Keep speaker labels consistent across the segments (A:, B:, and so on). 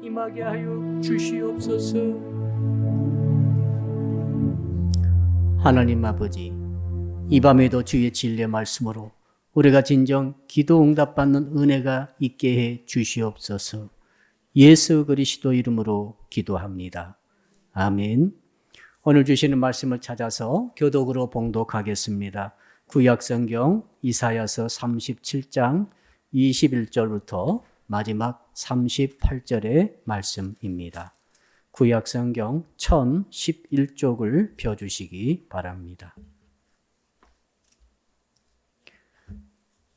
A: 임하게 하여 주시옵소서. 하나님 아버지, 이 밤에도 주의 진리의 말씀으로 우리가 진정 기도 응답받는 은혜가 있게 해 주시옵소서. 예수 그리스도 이름으로 기도합니다. 아멘. 오늘 주시는 말씀을 찾아서 교독으로 봉독하겠습니다. 구약성경 이사야서 37장 21절부터 마지막 38절의 말씀입니다. 구약성경 1011쪽을 펴주시기 바랍니다.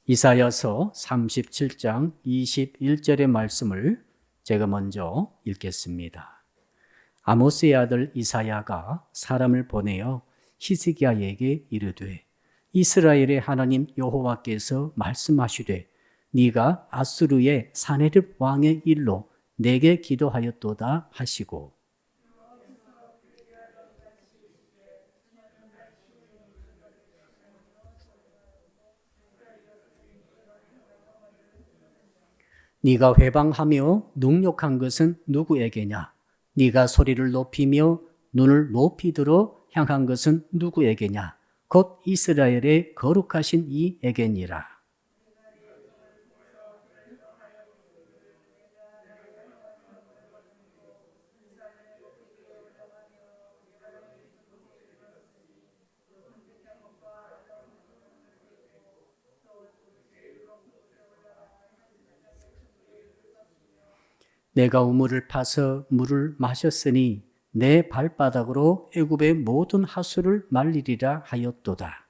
A: 이사야서 37장 21절의 말씀을 제가 먼저 읽겠습니다. 아모스의 아들 이사야가 사람을 보내어 히스기야에게 이르되 이스라엘의 하나님 여호와께서 말씀하시되 네가 아수르의 사네립 왕의 일로 내게 기도하였도다 하시고 네가 회방하며 능욕한 것은 누구에게냐? 네가 소리를 높이며 눈을 높이 들어 향한 것은 누구에게냐? 곧 이스라엘의 거룩하신 이에게니라. 내가 우물을 파서 물을 마셨으니 내 발바닥으로 애굽의 모든 하수를 말리리라 하였도다.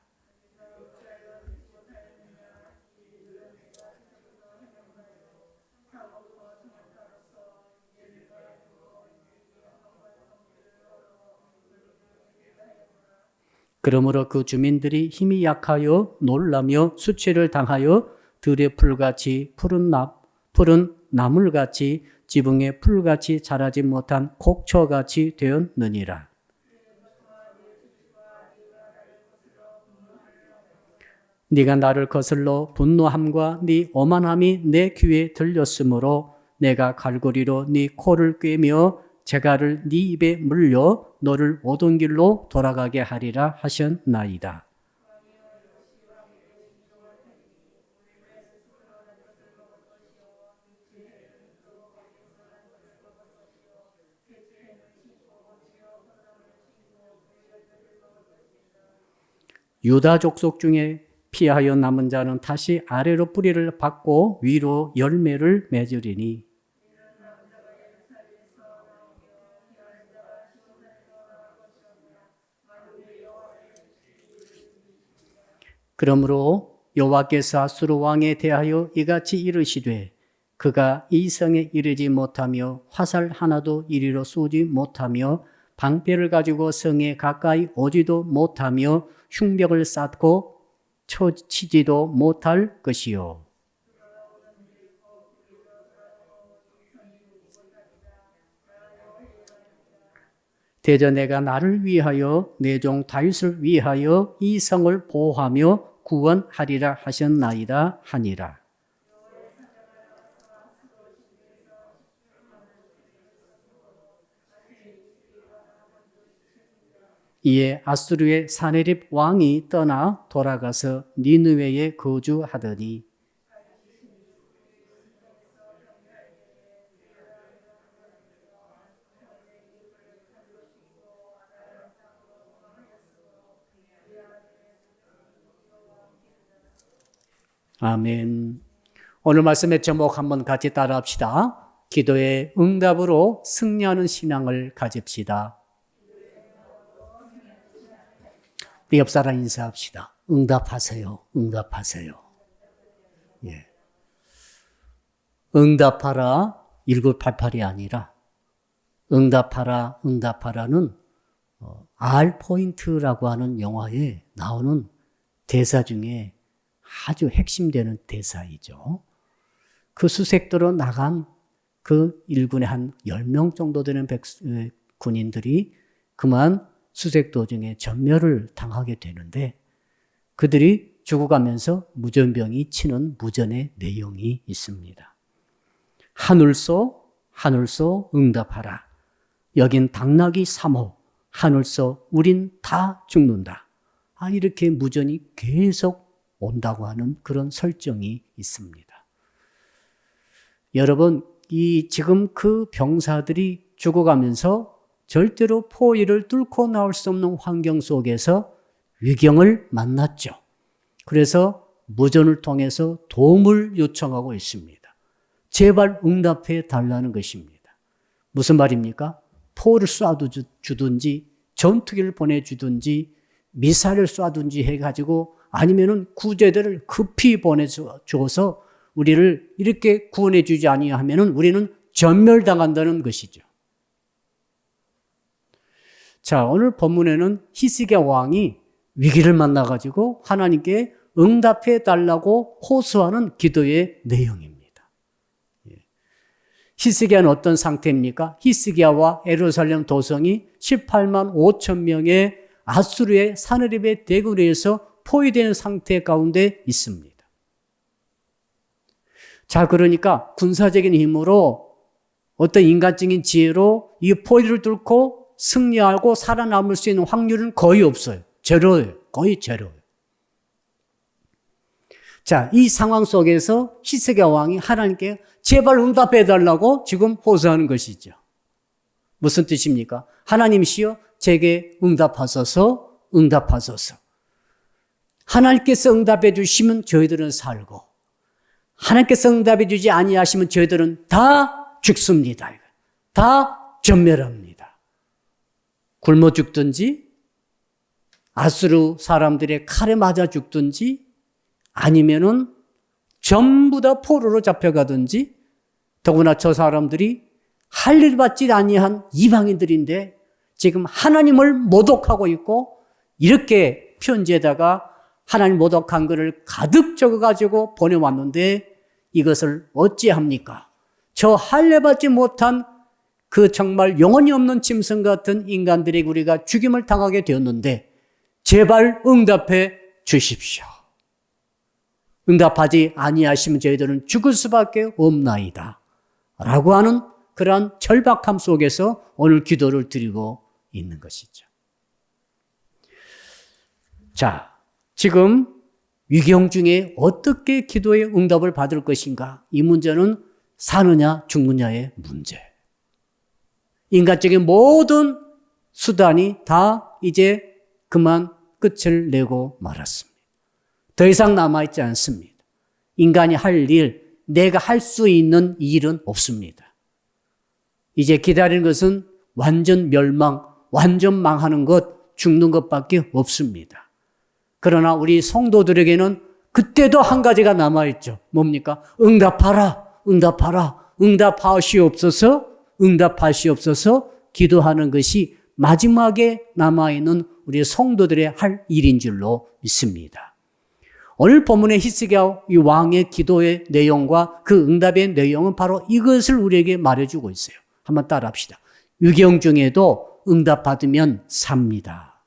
A: 그러므로 그 주민들이 힘이 약하여 놀라며 수치를 당하여 들의 풀같이 푸른 나물같이 지붕의 풀같이 자라지 못한 곡초같이 되었느니라. 네가 나를 거슬러 분노함과 네 오만함이 내 귀에 들렸으므로 내가 갈고리로 네 코를 꿰며 재갈을 네 입에 물려 너를 오던 길로 돌아가게 하리라 하셨나이다. 유다 족속 중에 피하여 남은 자는 다시 아래로 뿌리를 받고 위로 열매를 맺으리니 그러므로 여호와께서 아수르 왕에 대하여 이같이 이르시되 그가 이 성에 이르지 못하며 화살 하나도 이리로 쏘지 못하며 방패를 가지고 성에 가까이 오지도 못하며 흉벽을 쌓고 치지도 못할 것이요. 대저 내가 나를 위하여 내 종 다윗을 위하여 이 성을 보호하며 구원하리라 하셨나이다 하니라. 이에 아수르의 사네립 왕이 떠나 돌아가서 니느웨에 거주하더니 아멘. 오늘 말씀의 제목 한번 같이 따라합시다. 기도의 응답으로 승리하는 신앙을 가집시다. 우리 옆 사람 인사합시다. 응답하세요. 응답하세요. 예. 응답하라 1988이 아니라 응답하라 응답하라는 R포인트라고 하는 영화에 나오는 대사 중에 아주 핵심되는 대사이죠. 그 수색도로 나간 그 일군의 한 10명 정도 되는 군인들이 그만 수색 도중에 전멸을 당하게 되는데 그들이 죽어가면서 무전병이 치는 무전의 내용이 있습니다. 하늘소 하늘소 응답하라. 여긴 당나귀 3호. 하늘소 우린 다 죽는다. 이렇게 무전이 계속 온다고 하는 그런 설정이 있습니다. 여러분, 지금 그 병사들이 죽어가면서 절대로 포위를 뚫고 나올 수 없는 환경 속에서 위경을 만났죠. 그래서 무전을 통해서 도움을 요청하고 있습니다. 제발 응답해 달라는 것입니다. 무슨 말입니까? 포를 쏴주든지 전투기를 보내주든지 미사일을 쏴든지 해가지고 아니면은 구제대를 급히 보내줘서 우리를 이렇게 구원해 주지 아니하면은 우리는 전멸당한다는 것이죠. 자, 오늘 본문에는 히스기야 왕이 위기를 만나가지고 하나님께 응답해 달라고 호소하는 기도의 내용입니다. 히스기야는 어떤 상태입니까? 히스기야와 예루살렘 도성이 18만 5천 명의 아수르의 사느립의 대군에 의해서 포위되는 상태 가운데 있습니다. 자, 그러니까 군사적인 힘으로 어떤 인간적인 지혜로 이 포위를 뚫고 승리하고 살아남을 수 있는 확률은 거의 없어요. 제로예요. 거의 제로예요. 자, 이 상황 속에서 히스기야 왕이 하나님께 제발 응답해달라고 지금 호소하는 것이죠. 무슨 뜻입니까? 하나님이시여 제게 응답하소서, 응답하소서. 하나님께서 응답해 주시면 저희들은 살고 하나님께서 응답해 주지 아니하시면 저희들은 다 죽습니다. 다 전멸합니다. 굶어 죽든지 아수르 사람들의 칼에 맞아 죽든지 아니면은 전부 다 포로로 잡혀가든지 더구나 저 사람들이 할 일 받지 아니한 이방인들인데 지금 하나님을 모독하고 있고 이렇게 편지에다가 하나님 모독한 것을 가득 적어가지고 보내왔는데 이것을 어찌합니까? 저 할례 받지 못한 그 정말 영혼이 없는 짐승 같은 인간들에게 우리가 죽임을 당하게 되었는데 제발 응답해 주십시오. 응답하지 아니하시면 저희들은 죽을 수밖에 없나이다. 라고 하는 그러한 절박함 속에서 오늘 기도를 드리고 있는 것이죠. 자, 지금 위경 중에 어떻게 기도의 응답을 받을 것인가? 이 문제는 사느냐 죽느냐의 문제. 인간적인 모든 수단이 다 이제 그만 끝을 내고 말았습니다. 더 이상 남아있지 않습니다. 인간이 할 일, 내가 할 수 있는 일은 없습니다. 이제 기다리는 것은 완전 멸망, 완전 망하는 것, 죽는 것밖에 없습니다. 그러나 우리 성도들에게는 그때도 한 가지가 남아있죠. 뭡니까? 응답하라, 응답하라, 응답하시옵소서, 응답하시옵소서 기도하는 것이 마지막에 남아있는 우리 성도들의 할 일인 줄로 믿습니다. 오늘 본문의 히스기야 왕의 기도의 내용과 그 응답의 내용은 바로 이것을 우리에게 말해주고 있어요. 한번 따라합시다. 위경 중에도 응답받으면 삽니다.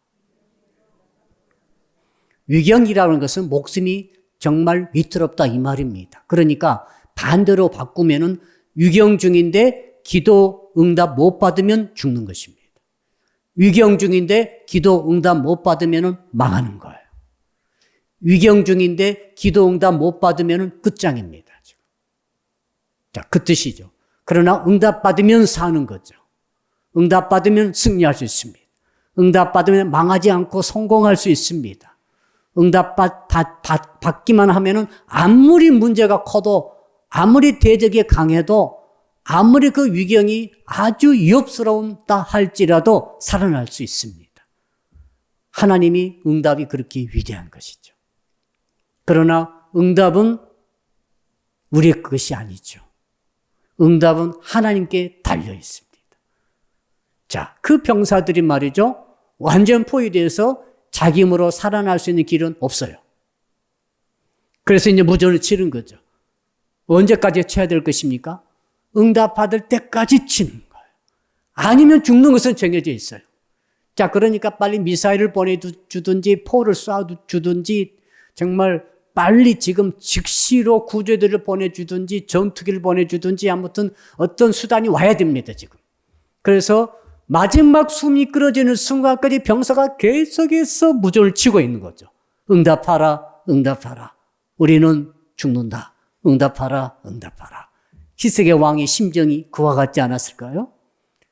A: 위경이라는 것은 목숨이 정말 위태롭다 이 말입니다. 그러니까 반대로 바꾸면은 위경 중인데 기도 응답 못 받으면 죽는 것입니다. 위경 중인데 기도 응답 못 받으면 망하는 거예요. 위경 중인데 기도 응답 못 받으면 끝장입니다. 자, 그 뜻이죠. 그러나 응답 받으면 사는 거죠. 응답 받으면 승리할 수 있습니다. 응답 받으면 망하지 않고 성공할 수 있습니다. 응답 받기만 하면은 아무리 문제가 커도 아무리 대적이 강해도 아무리 그 위경이 아주 위협스러운다 할지라도 살아날 수 있습니다. 하나님이 응답이 그렇게 위대한 것이죠. 그러나 응답은 우리의 것이 아니죠. 응답은 하나님께 달려 있습니다. 자, 그 병사들이 말이죠. 완전 포위돼서 자기 힘으로 살아날 수 있는 길은 없어요. 그래서 이제 무전을 치른 거죠. 언제까지 쳐야 될 것입니까? 응답 받을 때까지 치는 거예요. 아니면 죽는 것은 정해져 있어요. 자, 그러니까 빨리 미사일을 보내주든지 포를 쏴주든지 정말 빨리 지금 즉시로 구조대를 보내주든지 전투기를 보내주든지 아무튼 어떤 수단이 와야 됩니다, 지금. 그래서 마지막 숨이 끊어지는 순간까지 병사가 계속해서 무전을 치고 있는 거죠. 응답하라, 응답하라. 우리는 죽는다. 응답하라, 응답하라. 히스기야 왕의 심정이 그와 같지 않았을까요?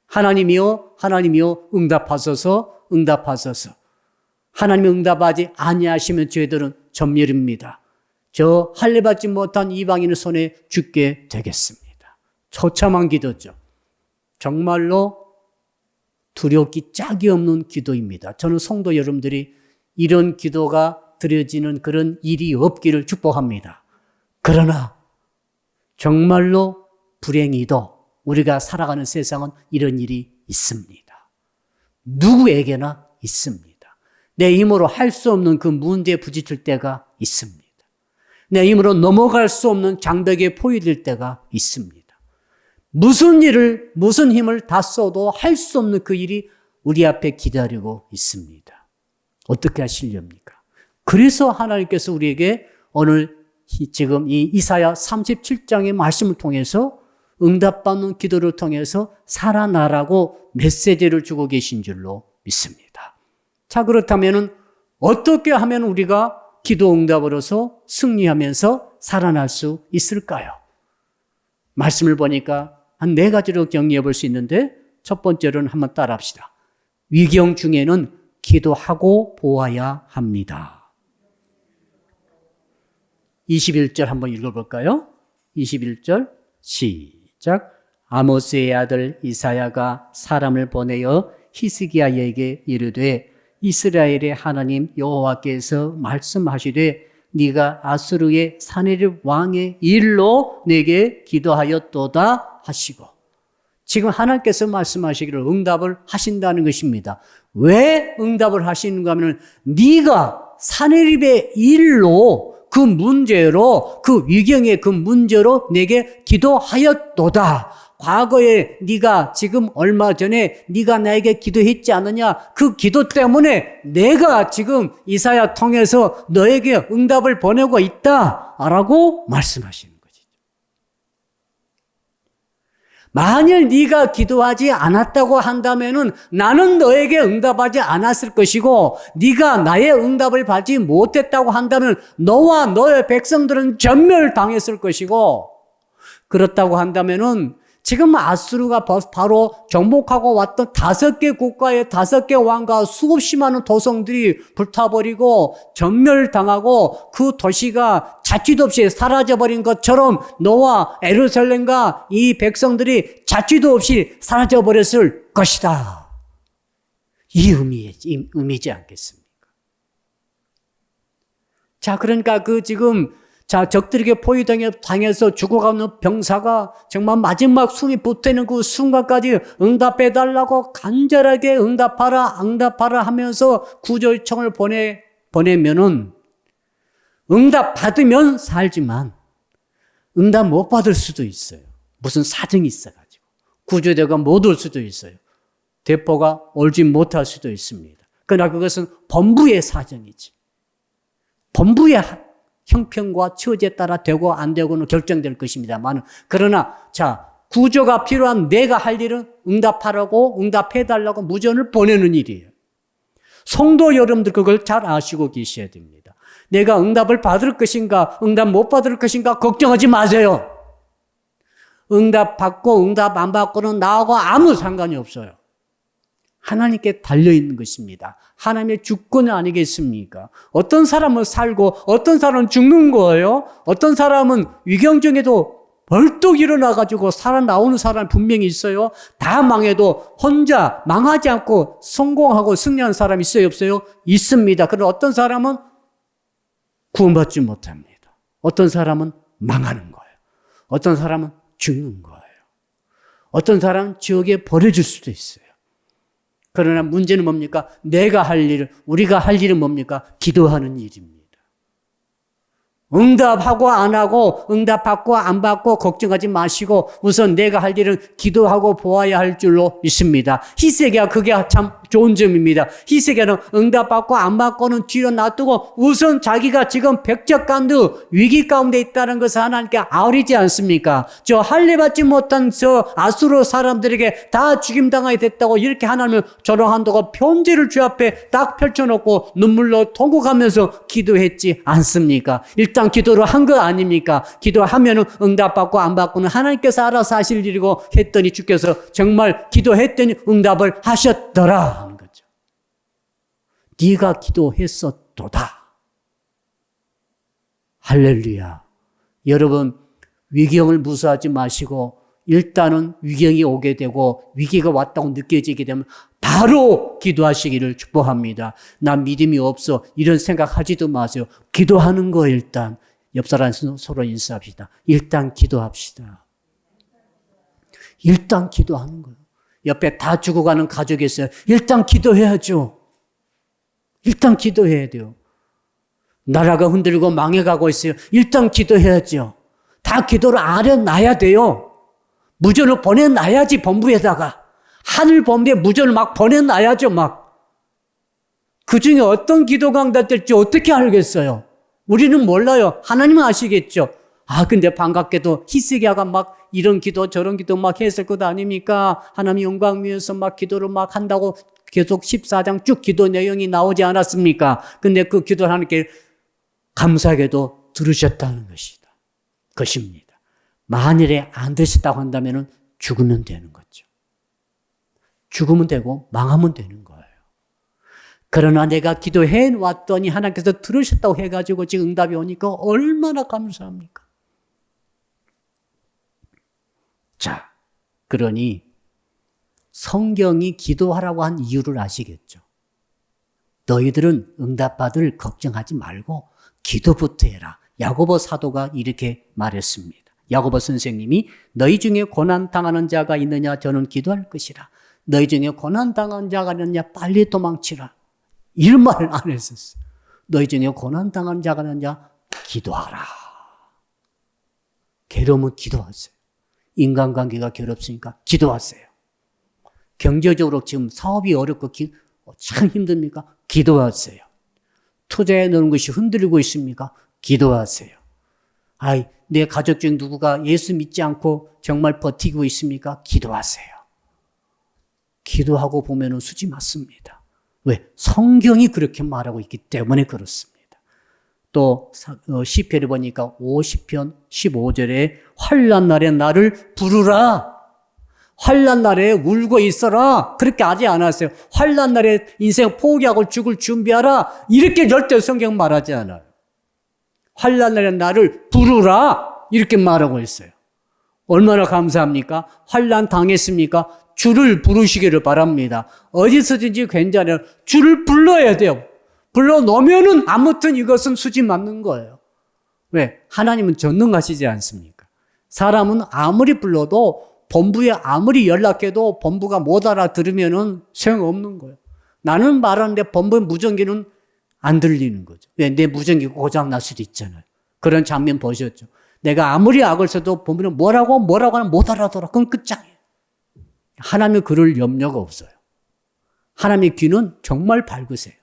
A: 하나님이여, 하나님이여, 응답하소서, 응답하소서. 하나님이 응답하지 아니하시면 저희들은 전멸입니다. 저 할례받지 못한 이방인의 손에 죽게 되겠습니다. 처참한 기도죠. 정말로 두렵기 짝이 없는 기도입니다. 저는 성도 여러분들이 이런 기도가 드려지는 그런 일이 없기를 축복합니다. 그러나 정말로 불행히도 우리가 살아가는 세상은 이런 일이 있습니다. 누구에게나 있습니다. 내 힘으로 할 수 없는 그 문제에 부딪힐 때가 있습니다. 내 힘으로 넘어갈 수 없는 장벽에 포위될 때가 있습니다. 무슨 힘을 다 써도 할 수 없는 그 일이 우리 앞에 기다리고 있습니다. 어떻게 하시렵니까? 그래서 하나님께서 우리에게 오늘 지금 이 이사야 37장의 말씀을 통해서 응답받는 기도를 통해서 살아나라고 메시지를 주고 계신 줄로 믿습니다. 자, 그렇다면 어떻게 하면 우리가 기도 응답으로서 승리하면서 살아날 수 있을까요? 말씀을 보니까 한 4가지로 정리해 볼 수 있는데 첫 번째로는 한번 따라 합시다. 위경 중에는 기도하고 보아야 합니다. 21절 한번 읽어볼까요? 21절 시작. 아모스의 아들 이사야가 사람을 보내어 히스기야에게 이르되 이스라엘의 하나님 여호와께서 말씀하시되 네가 아수르의 사네립 왕의 일로 내게 기도하였도다 하시고, 지금 하나님께서 말씀하시기를 응답을 하신다는 것입니다. 왜 응답을 하시는가 하면 네가 사네립의 일로 그 문제로, 그 위경의 그 문제로 내게 기도하였도다. 과거에 네가 지금 얼마 전에 네가 나에게 기도했지 않느냐? 그 기도 때문에 내가 지금 이사야 통해서 너에게 응답을 보내고 있다라고 말씀하시는 거죠. 만일 네가 기도하지 않았다고 한다면은 나는 너에게 응답하지 않았을 것이고, 네가 나의 응답을 받지 못했다고 한다면 너와 너의 백성들은 전멸당했을 것이고, 그렇다고 한다면은 지금 아수르가 바로 정복하고 왔던 5개 국가의 5개 왕과 수없이 많은 도성들이 불타버리고 전멸당하고 그 도시가 자취도 없이 사라져버린 것처럼 너와 예루살렘과 이 백성들이 자취도 없이 사라져버렸을 것이다. 이 의미지 않겠습니까? 자, 그러니까 적들에게 포위당해서 죽어가는 병사가 정말 마지막 숨이 붙는 그 순간까지 응답해달라고 간절하게 응답하라 하면서 구조 요청을 보내면은 응답 받으면 살지만 응답 못 받을 수도 있어요. 무슨 사정이 있어가지고. 구조대가 못 올 수도 있어요. 대포가 올지 못할 수도 있습니다. 그러나 그것은 본부의 사정이지. 본부의 형편과 처지에 따라 되고 안 되고는 결정될 것입니다만, 그러나 구조가 필요한 내가 할 일은 응답하라고, 응답해달라고 무전을 보내는 일이에요. 성도 여러분들 그걸 잘 아시고 계셔야 됩니다. 내가 응답을 받을 것인가, 응답 못 받을 것인가 걱정하지 마세요. 응답 받고 응답 안 받고는 나하고 아무 상관이 없어요. 하나님께 달려있는 것입니다. 하나님의 주권 아니겠습니까? 어떤 사람은 살고 어떤 사람은 죽는 거예요. 어떤 사람은 위경 중에도 벌떡 일어나가지고 살아나오는 사람이 분명히 있어요. 다 망해도 혼자 망하지 않고 성공하고 승리하는 사람이 있어요, 없어요? 있습니다. 그런데 어떤 사람은 구원받지 못합니다. 어떤 사람은 망하는 거예요. 어떤 사람은 죽는 거예요. 어떤 사람은 지옥에 버려질 수도 있어요. 그러나 문제는 뭡니까? 우리가 할 일은 뭡니까? 기도하는 일입니다. 응답하고 안 하고 응답받고 안 받고 걱정하지 마시고 우선 내가 할 일은 기도하고 보아야 할 줄로 믿습니다. 히스기야 그게 참 좋은 점입니다. 히스기야는 응답받고 안 받고는 뒤로 놔두고 우선 자기가 지금 백작간두 위기 가운데 있다는 것을 하나님께 아우리지 않습니까? 저 할례받지 못한 저 아수르 사람들에게 다 죽임당하게 됐다고 이렇게 하나님을 조롱한다고 편지를 주 앞에 딱 펼쳐놓고 눈물로 통곡하면서 기도했지 않습니까? 일단 기도를 한 거 아닙니까? 기도하면은 응답받고 안 받고는 하나님께서 알아서 하실 일이고 했더니 주께서 정말 기도했더니 응답을 하셨더라 하는 거죠. 네가 기도했었도다. 할렐루야. 여러분 위경을 무서워하지 마시고 일단은 위경이 오게 되고 위기가 왔다고 느껴지게 되면 바로 기도하시기를 축복합니다. 난 믿음이 없어 이런 생각하지도 마세요. 기도하는 거 일단 옆 사람 서로 인사합시다. 일단 기도합시다. 일단 기도하는 거예요. 옆에 다 죽어가는 가족이 있어요. 일단 기도해야죠. 일단 기도해야 돼요. 나라가 흔들리고 망해가고 있어요. 일단 기도해야죠. 다 기도를 아려놔야 돼요. 무전을 보내놔야지 본부에다가. 하늘 본부에 무전을 막 보내놔야죠 막. 그 중에 어떤 기도가 응답될지 어떻게 알겠어요? 우리는 몰라요. 하나님은 아시겠죠. 근데 반갑게도 히스기야가 막 이런 기도 저런 기도 막 했을 것 아닙니까? 하나님 영광 위해서 막 기도를 막 한다고 계속 14장 쭉 기도 내용이 나오지 않았습니까? 근데 그 기도를 하나님께 감사하게도 들으셨다는 것입니다. 만일에 안 들으셨다고 한다면 죽으면 되는 거죠. 죽으면 되고 망하면 되는 거예요. 그러나 내가 기도해 왔더니 하나님께서 들으셨다고 해가지고 지금 응답이 오니까 얼마나 감사합니까? 자, 그러니 성경이 기도하라고 한 이유를 아시겠죠? 너희들은 응답받을 걱정하지 말고 기도부터 해라. 야고보 사도가 이렇게 말했습니다. 야고보 선생님이 너희 중에 고난당하는 자가 있느냐 저는 기도할 것이라. 너희 중에 고난당한 자가 있느냐 빨리 도망치라. 이런 말을 안 했었어요. 너희 중에 고난당한 자가 있느냐 기도하라. 괴로우면 기도하세요. 인간관계가 괴롭으니까 기도하세요. 경제적으로 지금 사업이 어렵고 참 힘듭니까? 기도하세요. 투자해 놓은 것이 흔들리고 있습니까? 기도하세요. 내 가족 중 누구가 예수 믿지 않고 정말 버티고 있습니까? 기도하세요. 기도하고 보면은 수지 맞습니다. 왜? 성경이 그렇게 말하고 있기 때문에 그렇습니다. 또 시편을 보니까 50편 15절에 환난 날에 나를 부르라. 환난 날에 울고 있어라. 그렇게 하지 않았어요. 환난 날에 인생 포기하고 죽을 준비하라. 이렇게 절대 성경 말하지 않아요. 환난 날에 나를 부르라. 이렇게 말하고 있어요. 얼마나 감사합니까? 환난 당했습니까? 주를 부르시기를 바랍니다. 어디서든지 괜찮아요. 주를 불러야 돼요. 불러놓으면은 아무튼 이것은 수지 맞는 거예요. 왜? 하나님은 전능하시지 않습니까? 사람은 아무리 불러도 본부에 아무리 연락해도 본부가 못 알아들으면은 소용없는 거예요. 나는 말하는데 본부의 무전기는 안 들리는 거죠. 왜? 내 무전기가 고장날 수도 있잖아요. 그런 장면 보셨죠? 내가 아무리 악을 써도 본부는 뭐라고 하면 못 알아들어. 그건 끝장이에요. 하나님은 그럴 염려가 없어요. 하나님의 귀는 정말 밝으세요.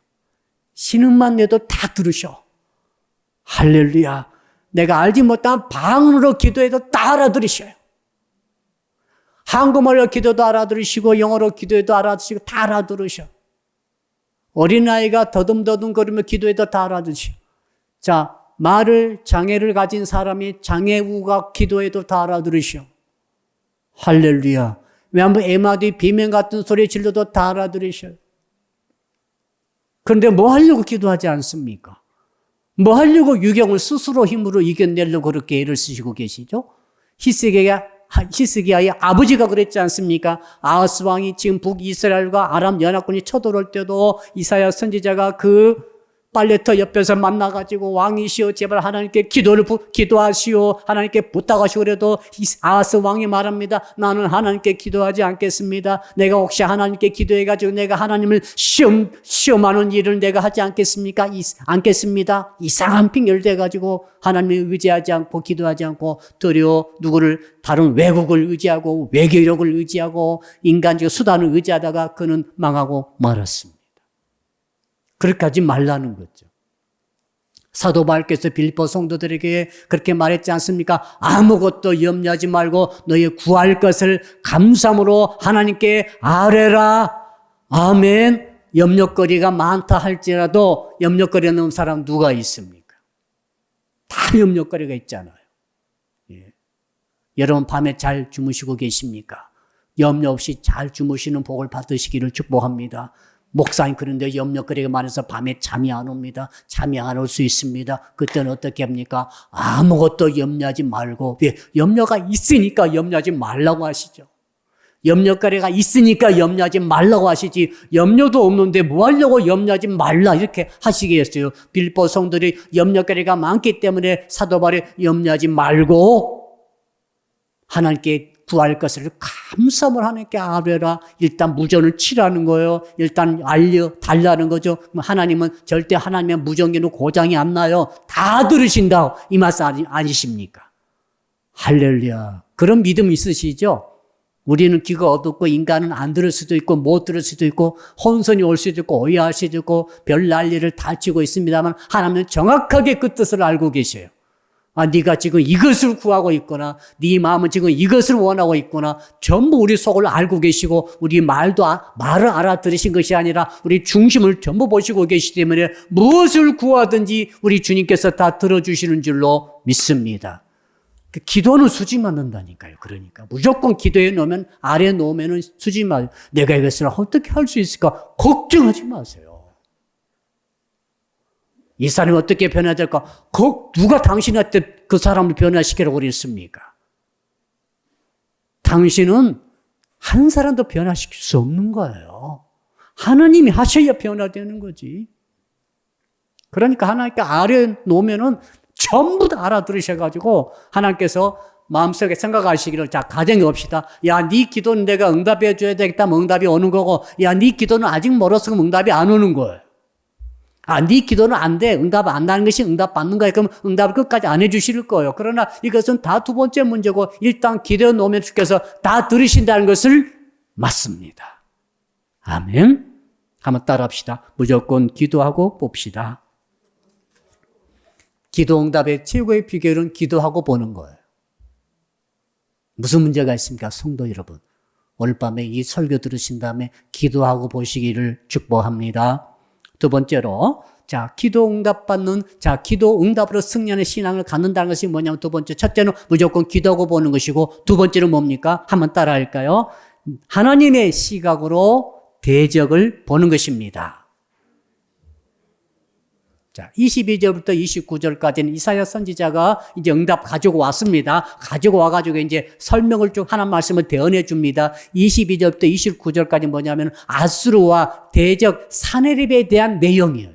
A: 신음만 내도 다 들으셔. 할렐루야. 내가 알지 못한 방언으로 기도해도 다 알아들으셔요. 한국말로 기도도 알아들으시고 영어로 기도해도 알아들으시고 다 알아들으셔. 어린아이가 더듬더듬 거리며 기도해도 다 알아들으셔. 자, 장애를 가진 사람이 장애우가 기도해도 다 알아들으셔. 할렐루야. 왜 한번 에마디 비명 같은 소리 질러도 다 알아들으셔. 그런데 뭐 하려고 기도하지 않습니까? 뭐 하려고 유경을 스스로 힘으로 이겨내려고 그렇게 애를 쓰시고 계시죠? 히스기야의 아버지가 그랬지 않습니까? 아하스 왕이 지금 북이스라엘과 아람 연합군이 쳐들어올 때도 이사야 선지자가 그 빨래터 옆에서 만나가지고 왕이시여 제발 하나님께 기도하시오. 하나님께 부탁하시오. 그래도 아하스 왕이 말합니다. 나는 하나님께 기도하지 않겠습니다. 내가 혹시 하나님께 기도해가지고 내가 하나님을 시험하는 일을 내가 하지 않겠습니까? 않겠습니다. 이상한 핑계를 대가지고 하나님을 의지하지 않고 기도하지 않고 도리어 누구를 다른 외국을 의지하고 외교력을 의지하고 인간적 수단을 의지하다가 그는 망하고 말았습니다. 그렇게 하지 말라는 거죠. 사도 바울께서 빌립보 성도들에게 그렇게 말했지 않습니까? 아무것도 염려하지 말고 너의 구할 것을 감사함으로 하나님께 아뢰라. 아멘. 염려거리가 많다 할지라도 염려거리 없는 사람 누가 있습니까? 다 염려거리가 있잖아요. 예. 여러분 밤에 잘 주무시고 계십니까? 염려 없이 잘 주무시는 복을 받으시기를 축복합니다. 목사님 그런데 염려거리가 많아서 밤에 잠이 안 옵니다. 잠이 안 올 수 있습니다. 그때는 어떻게 합니까? 아무것도 염려하지 말고, 염려가 있으니까 염려하지 말라고 하시죠. 염려거리가 있으니까 염려하지 말라고 하시지 염려도 없는데 뭐 하려고 염려하지 말라 이렇게 하시겠어요. 빌립보 성들이 염려거리가 많기 때문에 사도 바울이 염려하지 말고 하나님께 구할 것을 감사함을 하나님께 아뢰라. 일단 무전을 치라는 거예요. 일단 달라는 거죠. 하나님은 절대 하나님의 무전기는 고장이 안 나요. 다 들으신다 이 말씀 아니십니까? 할렐루야. 그런 믿음 있으시죠? 우리는 귀가 어둡고 인간은 안 들을 수도 있고 못 들을 수도 있고 혼선이 올 수도 있고 오해할 수도 있고 별 난리를 다치고 있습니다만 하나님은 정확하게 그 뜻을 알고 계셔요. 네가 지금 이것을 구하고 있구나. 네 마음은 지금 이것을 원하고 있구나. 전부 우리 속을 알고 계시고 우리 말을 알아들으신 것이 아니라 우리 중심을 전부 보시고 계시기 때문에 무엇을 구하든지 우리 주님께서 다 들어주시는 줄로 믿습니다. 기도는 수지 맞는다니까요. 그러니까 무조건 기도에 놓으면 아래에 놓으면 수지 맞아요. 내가 이것을 어떻게 할 수 있을까? 걱정하지 마세요. 이 사람이 어떻게 변해야 될까? 누가 당신한테 그 사람을 변화시키라고 그랬습니까? 당신은 한 사람도 변화시킬 수 없는 거예요. 하나님이 하셔야 변화되는 거지. 그러니까 하나님께 아래에 놓으면은 전부 다 알아들으셔가지고 하나님께서 마음속에 생각하시기를 자 가정에 봅시다. 야, 네 기도는 내가 응답해 줘야 되겠다면 응답이 오는 거고 야, 네 기도는 아직 멀었어 그럼 응답이 안 오는 거예요. 네 기도는 안 돼. 응답 안 나는 것이 응답 받는 거야. 그럼 응답을 끝까지 안 해주실 거예요. 그러나 이것은 다 두 번째 문제고 일단 기도해 놓으면 주께서 다 들으신다는 것을 맞습니다. 아멘. 한번 따라합시다. 무조건 기도하고 봅시다. 기도 응답의 최고의 비결은 기도하고 보는 거예요. 무슨 문제가 있습니까? 성도 여러분. 오늘 밤에 이 설교 들으신 다음에 기도하고 보시기를 축복합니다. 두 번째로, 기도 응답받는, 기도 응답으로 승리하는 신앙을 갖는다는 것이 뭐냐면 두 번째, 첫째는 무조건 기도하고 보는 것이고 두 번째는 뭡니까? 한번 따라 할까요? 하나님의 시각으로 대적을 보는 것입니다. 22절부터 29절까지는 이사야 선지자가 이제 응답 가지고 왔습니다. 가지고 와가지고 이제 설명을 쭉 하나님 말씀을 대언해 줍니다. 22절부터 29절까지 뭐냐면 아수르와 대적 사네립에 대한 내용이에요.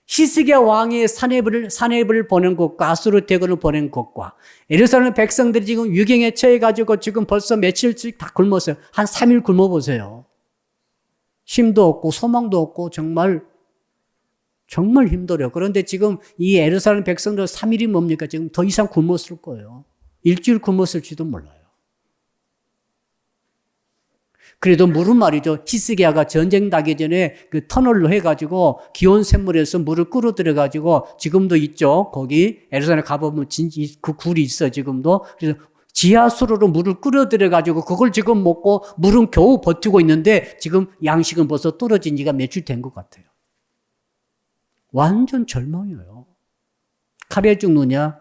A: 히스기야 왕이 사네립을 보낸 것과 아수르 대군을 보낸 것과 예루살렘 백성들이 지금 유경에 처해가지고 지금 벌써 며칠씩 다 굶었어요. 한 3일 굶어보세요. 힘도 없고 소망도 없고 정말 힘들어요. 그런데 지금 이 예루살렘 백성들 3일이 뭡니까? 지금 더 이상 굶었을 거예요. 일주일 굶었을지도 몰라요. 그래도 물은 말이죠. 히스기야가 전쟁 나기 전에 그 터널로 해가지고 기온 샘물에서 물을 끌어들여가지고 지금도 있죠. 거기 예루살렘 가보면 그 굴이 있어 지금도. 그래서 지하수로로 물을 끌어들여가지고 그걸 지금 먹고 물은 겨우 버티고 있는데 지금 양식은 벌써 떨어진 지가 며칠 된 것 같아요. 완전 절망이에요. 칼에 죽느냐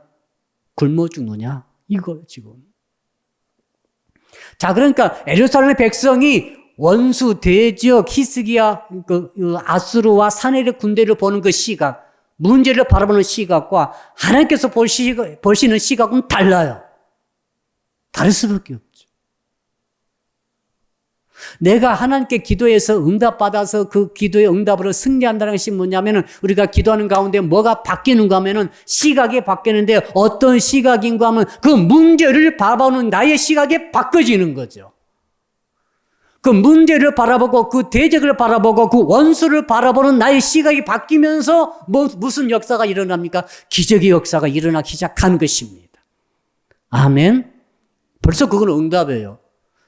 A: 굶어 죽느냐 이거예요 지금. 그러니까 예루살렘 백성이 원수 대지역 히스기야 아수르와 사네립 군대를 보는 그 시각, 문제를 바라보는 시각과 하나님께서 보시는 시각은 달라요. 다를 수밖에 없죠. 내가 하나님께 기도해서 응답받아서 그 기도의 응답으로 승리한다는 것이 뭐냐면은 우리가 기도하는 가운데 뭐가 바뀌는가 하면은 시각이 바뀌는데 어떤 시각인가 하면 그 문제를 바라보는 나의 시각이 바뀌어지는 거죠. 그 문제를 바라보고 그 대적을 바라보고 그 원수를 바라보는 나의 시각이 바뀌면서 무슨 역사가 일어납니까? 기적의 역사가 일어나기 시작한 것입니다. 아멘. 벌써 그건 응답이에요.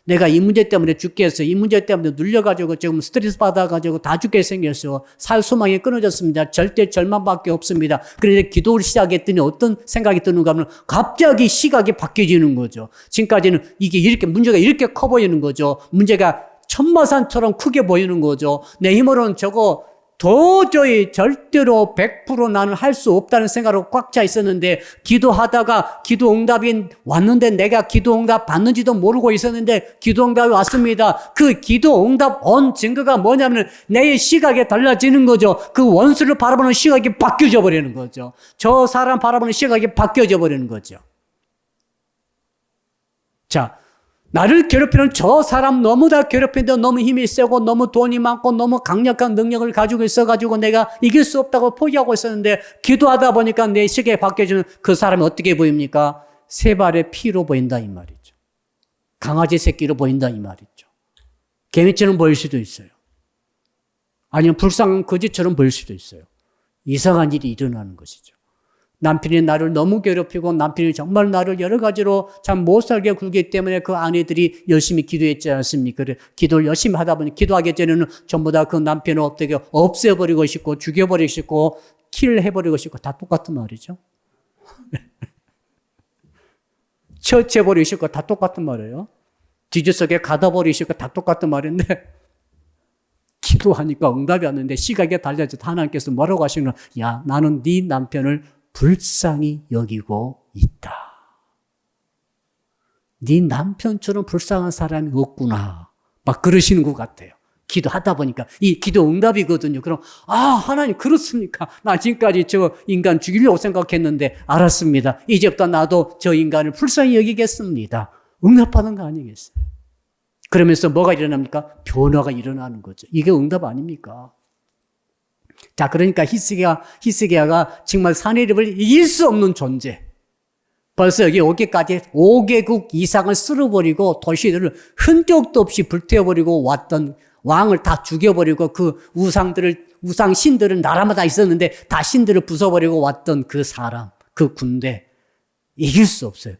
A: 내가 이 문제 때문에 죽겠어. 이 문제 때문에 눌려가지고 지금 스트레스 받아가지고 다 죽게 생겼어. 살 소망이 끊어졌습니다. 절대 절망밖에 없습니다. 그런데 기도를 시작했더니 어떤 생각이 드는가 하면 갑자기 시각이 바뀌어지는 거죠. 지금까지는 이게 이렇게 문제가 이렇게 커 보이는 거죠. 문제가 천마산처럼 크게 보이는 거죠. 내 힘으로는 저거 도저히 절대로 100% 나는 할 수 없다는 생각으로 꽉 차 있었는데 기도하다가 기도 응답이 왔는데 내가 기도 응답 받는지도 모르고 있었는데 기도 응답이 왔습니다. 그 기도 응답 온 증거가 뭐냐면 내 시각이 달라지는 거죠. 그 원수를 바라보는 시각이 바뀌어져 버리는 거죠. 저 사람 바라보는 시각이 바뀌어져 버리는 거죠. 자, 나를 괴롭히는 저 사람 너무 다 괴롭히는데 너무 힘이 세고 너무 돈이 많고 너무 강력한 능력을 가지고 있어가지고 내가 이길 수 없다고 포기하고 있었는데 기도하다 보니까 내 시각이 바뀌어지는 그 사람이 어떻게 보입니까? 세 발의 피로 보인다 이 말이죠. 강아지 새끼로 보인다 이 말이죠. 개미처럼 보일 수도 있어요. 아니면 불쌍한 거지처럼 보일 수도 있어요. 이상한 일이 일어나는 것이죠. 남편이 나를 너무 괴롭히고 남편이 정말 나를 여러 가지로 참 못 살게 굴기 때문에 그 아내들이 열심히 기도했지 않습니까? 그래, 기도를 열심히 하다 보니 기도하기 전에는 전부 다 그 남편을 어떻게 없애버리고 싶고 죽여버리고 싶고 킬 해버리고 싶고 다 똑같은 말이죠. 처치해버리고 싶고 다 똑같은 말이에요. 뒤져서게 가둬버리고 싶고 다 똑같은 말인데 기도하니까 응답이 왔는데 시각이 달라져서 하나님께서 뭐라고 하시는 거야? 야, 나는 네 남편을 불쌍히 여기고 있다. 네 남편처럼 불쌍한 사람이 없구나. 막 그러시는 것 같아요. 기도하다 보니까 이 기도 응답이거든요. 그럼 하나님 그렇습니까? 나 지금까지 저 인간 죽이려고 생각했는데 알았습니다. 이제부터 나도 저 인간을 불쌍히 여기겠습니다. 응답받은 거 아니겠어요? 그러면서 뭐가 일어납니까? 변화가 일어나는 거죠. 이게 응답 아닙니까? 자, 그러니까 히스기야가 정말 사내립을 이길 수 없는 존재. 벌써 여기 오기까지 5개국 이상을 쓸어버리고 도시들을 흔적도 없이 불태워버리고 왔던 왕을 다 죽여버리고 그 우상 신들은 나라마다 있었는데 다 신들을 부숴버리고 왔던 그 사람, 그 군대. 이길 수 없어요.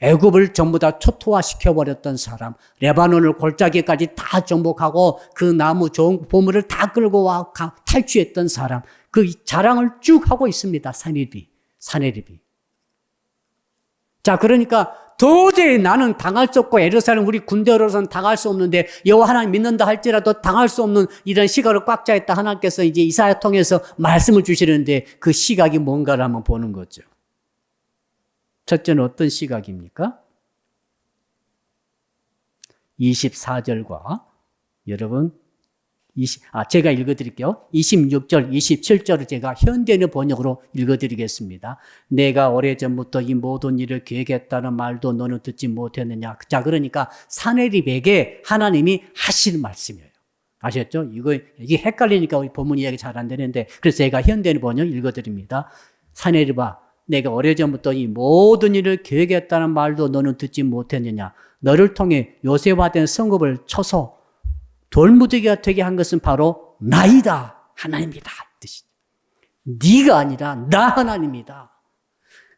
A: 애굽을 전부 다 초토화시켜버렸던 사람, 레바논을 골짜기까지 다 정복하고 그 나무 좋은 보물을 다 끌고 와 탈취했던 사람, 그 자랑을 쭉 하고 있습니다. 사내립이. 자, 그러니까 도저히 나는 당할 수 없고 예루살렘 우리 군대로서는 당할 수 없는데 여호와 하나님 믿는다 할지라도 당할 수 없는 이런 시각을 꽉 차 있다. 하나님께서 이제 이사야 통해서 말씀을 주시는데 그 시각이 뭔가를 한번 보는 거죠. 첫째는 어떤 시각입니까? 24절과 여러분 제가 읽어드릴게요. 26절, 27절을 제가 현대인의 번역으로 읽어드리겠습니다. 내가 오래전부터 이 모든 일을 계획했다는 말도 너는 듣지 못했느냐. 자, 그러니까 사내립에게 하나님이 하시는 말씀이에요. 아셨죠? 이게 헷갈리니까 본문 이야기 잘 안 되는데 그래서 제가 현대인의 번역 읽어드립니다. 사내립아, 내가 오래전부터 이 모든 일을 계획했다는 말도 너는 듣지 못했느냐. 너를 통해 요새화된 성읍을 쳐서 돌무더기가 되게 한 것은 바로 나이다. 하나님이다. 뜻이죠. 네가 아니라 나 하나님이다.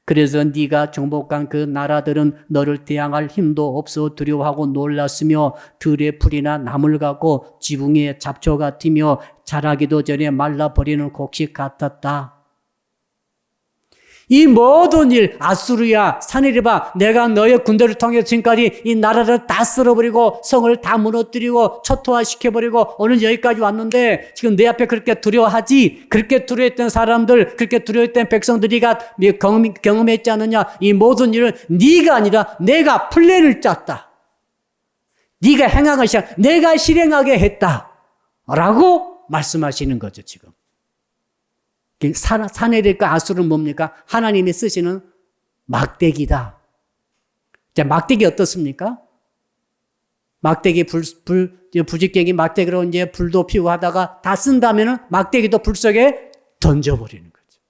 A: 그래서 네가 정복한 그 나라들은 너를 대항할 힘도 없어 두려워하고 놀랐으며 들의 풀이나 나물 같고 지붕의 잡초 같으며 자라기도 전에 말라버리는 곡식 같았다. 이 모든 일, 아수르야, 사내립아, 내가 너의 군대를 통해 지금까지 이 나라를 다 쓸어버리고 성을 다 무너뜨리고 초토화시켜버리고 오늘 여기까지 왔는데 지금 내 앞에 그렇게 두려워하지? 그렇게 두려워했던 사람들, 그렇게 두려워했던 백성들이가 경험했지 않느냐? 이 모든 일은 네가 아니라 내가 플랜을 짰다. 네가 행하기 시작, 내가 실행하게 했다. 라고 말씀하시는 거죠, 지금. 사내립과 아수르는 뭡니까? 하나님이 쓰시는 막대기다. 자, 막대기 어떻습니까? 막대기 부직갱이 막대기로 이제 불도 피우고 하다가 다 쓴다면은 막대기도 불 속에 던져버리는 거죠.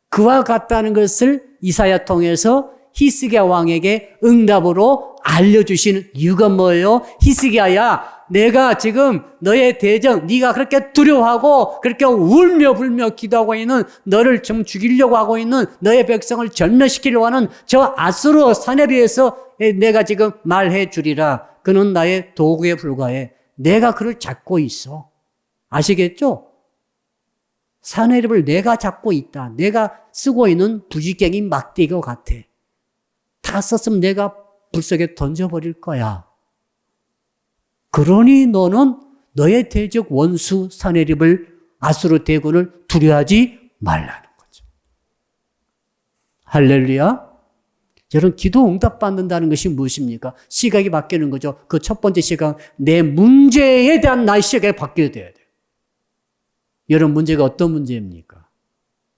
A: 그와 같다는 것을 이사야 통해서 히스기야 왕에게 응답으로 알려주시는 이유가 뭐예요? 히스기야야, 내가 지금 너의 대적, 네가 그렇게 두려워하고 그렇게 울며 불며 기도하고 있는, 너를 좀 죽이려고 하고 있는 너의 백성을 절멸시키려고 하는 저 아수르 사내비에서 내가 지금 말해 주리라. 그는 나의 도구에 불과해. 내가 그를 잡고 있어. 아시겠죠? 사내립을 내가 잡고 있다. 내가 쓰고 있는 부지깽이 막대기와 같아. 다 썼으면 내가 불 속에 던져버릴 거야. 그러니 너는 너의 대적 원수 사내립을, 아수르 대군을 두려워하지 말라는 거죠. 할렐루야. 여러분, 기도 응답 받는다는 것이 무엇입니까? 시각이 바뀌는 거죠. 그 첫 번째 시각, 내 문제에 대한 나의 시각이 바뀌어야 돼요. 여러분, 문제가 어떤 문제입니까?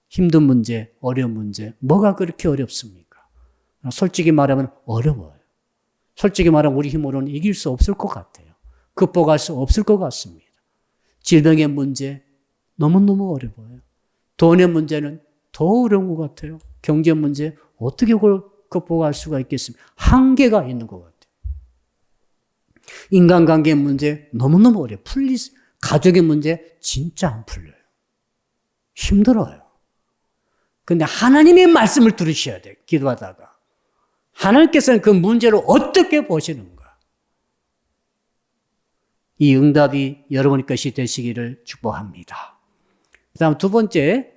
A: 힘든 문제, 어려운 문제. 뭐가 그렇게 어렵습니까? 솔직히 말하면 어려워요. 솔직히 말하면 우리 힘으로는 이길 수 없을 것 같아요. 극복할 수 없을 것 같습니다. 질병의 문제 너무너무 어려워요. 돈의 문제는 더 어려운 것 같아요. 경제 문제 어떻게 그걸 극복할 수가 있겠습니까? 한계가 있는 것 같아요. 인간관계 문제 너무너무 어려워요. 가족의 문제 진짜 안 풀려요. 힘들어요. 근데 하나님의 말씀을 들으셔야 돼요. 기도하다가. 하나님께서는 그 문제를 어떻게 보시는가? 이 응답이 여러분 것이 되시기를 축복합니다. 그 다음 두 번째,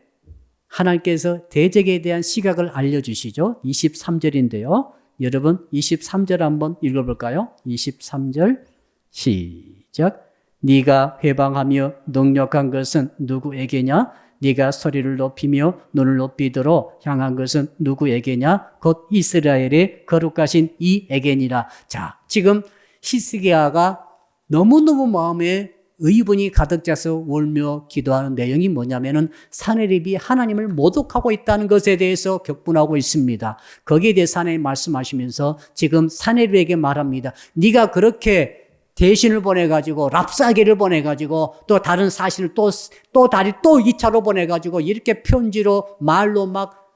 A: 하나님께서 대적에 대한 시각을 알려주시죠. 23절인데요. 여러분 23절 한번 읽어볼까요? 23절 시작. 네가 회방하며 능력한 것은 누구에게냐? 네가 소리를 높이며 눈을 높이도록 향한 것은 누구에게냐? 곧 이스라엘의 거룩하신 이에게니라. 자, 지금 히스기야가 너무너무 마음에 의분이 가득 차서 울며 기도하는 내용이 뭐냐면은 사내립이 하나님을 모독하고 있다는 것에 대해서 격분하고 있습니다. 거기에 대해서 하나님 말씀하시면서 지금 사내립에게 말합니다. 네가 그렇게 대신을 보내가지고 랍사게를 보내가지고 또 다른 사신을 또 2차로 보내가지고 이렇게 편지로 말로 막